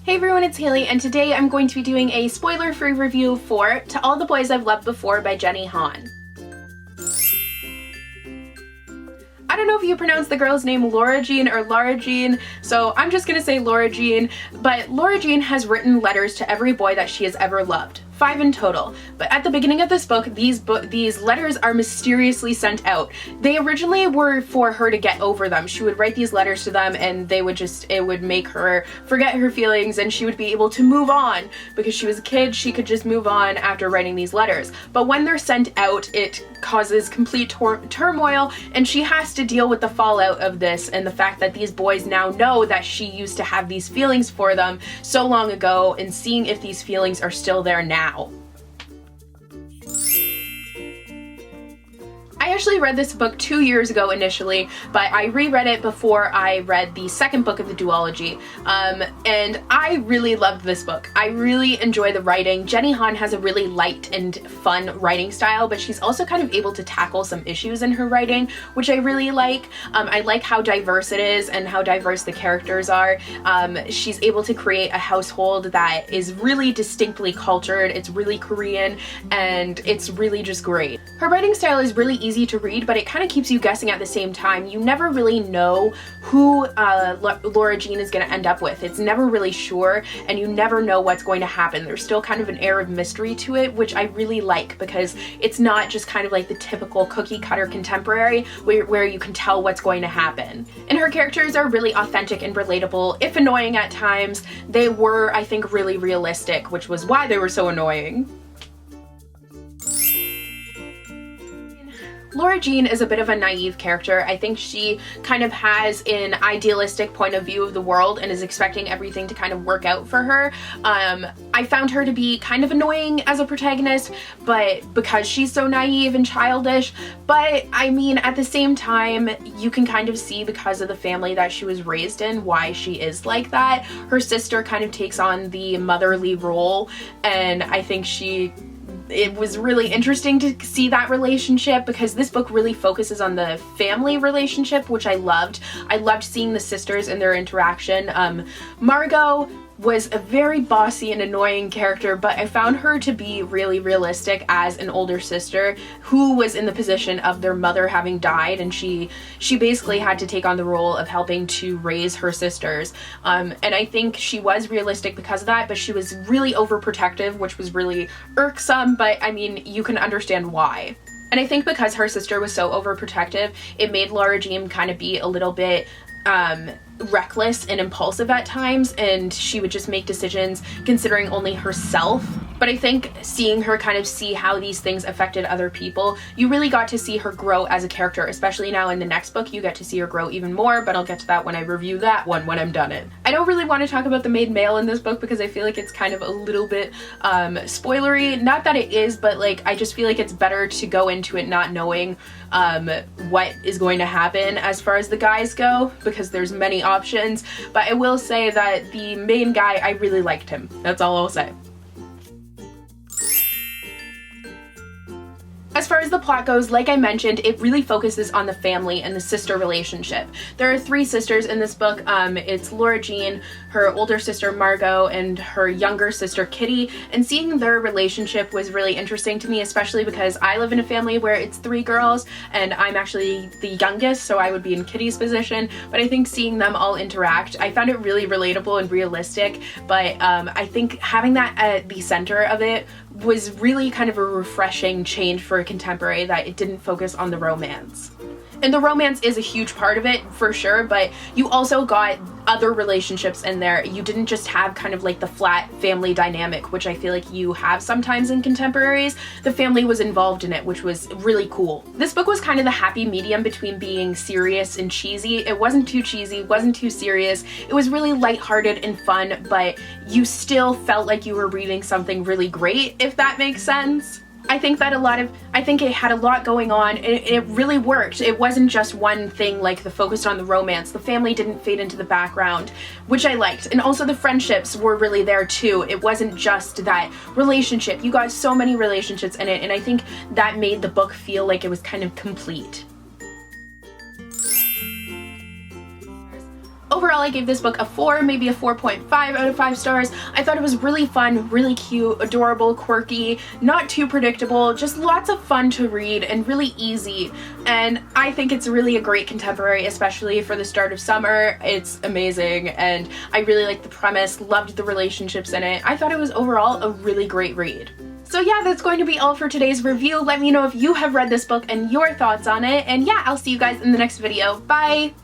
Hey everyone, it's Haley, and today I'm going to be doing a spoiler-free review for To All the Boys I've Loved Before by Jenny Han. I don't know if you pronounce the girl's name Laura Jean or Lara Jean, so I'm just gonna say Laura Jean, but Laura Jean has written letters to every boy that she has ever loved. 5 in total. But at the beginning of this book, these letters are mysteriously sent out. They originally were for her to get over them. She would write these letters to them and it would make her forget her feelings and she would be able to move on. Because she was a kid, she could just move on after writing these letters. But when they're sent out, it causes complete turmoil and she has to deal with the fallout of this and the fact that these boys now know that she used to have these feelings for them so long ago, and seeing if these feelings are still there now. I actually read this book 2 years ago initially, but I reread it before I read the second book of the duology, and I really loved this book. I really enjoy the writing. Jenny Han has a really light and fun writing style, but she's also kind of able to tackle some issues in her writing, which I really like. I like how diverse it is and how diverse the characters are. She's able to create a household that is really distinctly cultured, it's really Korean, and it's really just great. Her writing style is really easy to read, but it kind of keeps you guessing at the same time. You never really know who Laura Jean is going to end up with. It's never really sure, and you never know what's going to happen. There's still kind of an air of mystery to it, which I really like, because it's not just kind of like the typical cookie cutter contemporary where you can tell what's going to happen. And her characters are really authentic and relatable. If annoying at times, they were, I think, really realistic, which was why they were so annoying. Laura Jean is a bit of a naive character. I think she kind of has an idealistic point of view of the world and is expecting everything to kind of work out for her. I found her to be kind of annoying as a protagonist, but because she's so naive and childish. But I mean, at the same time, you can kind of see, because of the family that she was raised in, why she is like that. Her sister kind of takes on the motherly role, and I think it was really interesting to see that relationship, because this book really focuses on the family relationship, which I loved. I loved seeing the sisters and their interaction. Margot was a very bossy and annoying character, but I found her to be really realistic as an older sister who was in the position of their mother having died, and she basically had to take on the role of helping to raise her sisters. And I think she was realistic because of that, but she was really overprotective, which was really irksome, but I mean, you can understand why. And I think because her sister was so overprotective, it made Laura Jean kind of be a little bit reckless and impulsive at times, and she would just make decisions considering only herself. But I think seeing her kind of see how these things affected other people, you really got to see her grow as a character, especially now in the next book. You get to see her grow even more, but I'll get to that when I review that one when I'm done it. I don't really want to talk about the maid male in this book because I feel like it's kind of a little bit spoilery. Not that it is, but like, I just feel like it's better to go into it not knowing what is going to happen as far as the guys go, because there's many options. But I will say that the main guy, I really liked him. That's all I'll say. As far as the plot goes, like I mentioned, it really focuses on the family and the sister relationship. There are 3 sisters in this book. It's Laura Jean, her older sister Margot, and her younger sister Kitty, and seeing their relationship was really interesting to me, especially because I live in a family where it's 3 girls, and I'm actually the youngest, so I would be in Kitty's position. But I think seeing them all interact, I found it really relatable and realistic, but I think having that at the center of it was really kind of a refreshing change for a contemporary, that it didn't focus on the romance. And the romance is a huge part of it, for sure, but you also got other relationships in there. You didn't just have kind of like the flat family dynamic, which I feel like you have sometimes in contemporaries. The family was involved in it, which was really cool. This book was kind of the happy medium between being serious and cheesy. It wasn't too cheesy, wasn't too serious. It was really lighthearted and fun, but you still felt like you were reading something really great, if that makes sense. I think it had a lot going on, and it really worked. It wasn't just one thing, like the focus on the romance. The family didn't fade into the background, which I liked. And also the friendships were really there too. It wasn't just that relationship. You got so many relationships in it, and I think that made the book feel like it was kind of complete. overall I gave this book a 4, maybe a 4.5 out of 5 stars. I thought it was really fun, really cute, adorable, quirky, not too predictable, just lots of fun to read and really easy. And I think it's really a great contemporary, especially for the start of summer. It's amazing, and I really liked the premise, loved the relationships in it. I thought it was overall a really great read. So yeah, that's going to be all for today's review. Let me know if you have read this book and your thoughts on it. And yeah, I'll see you guys in the next video. Bye!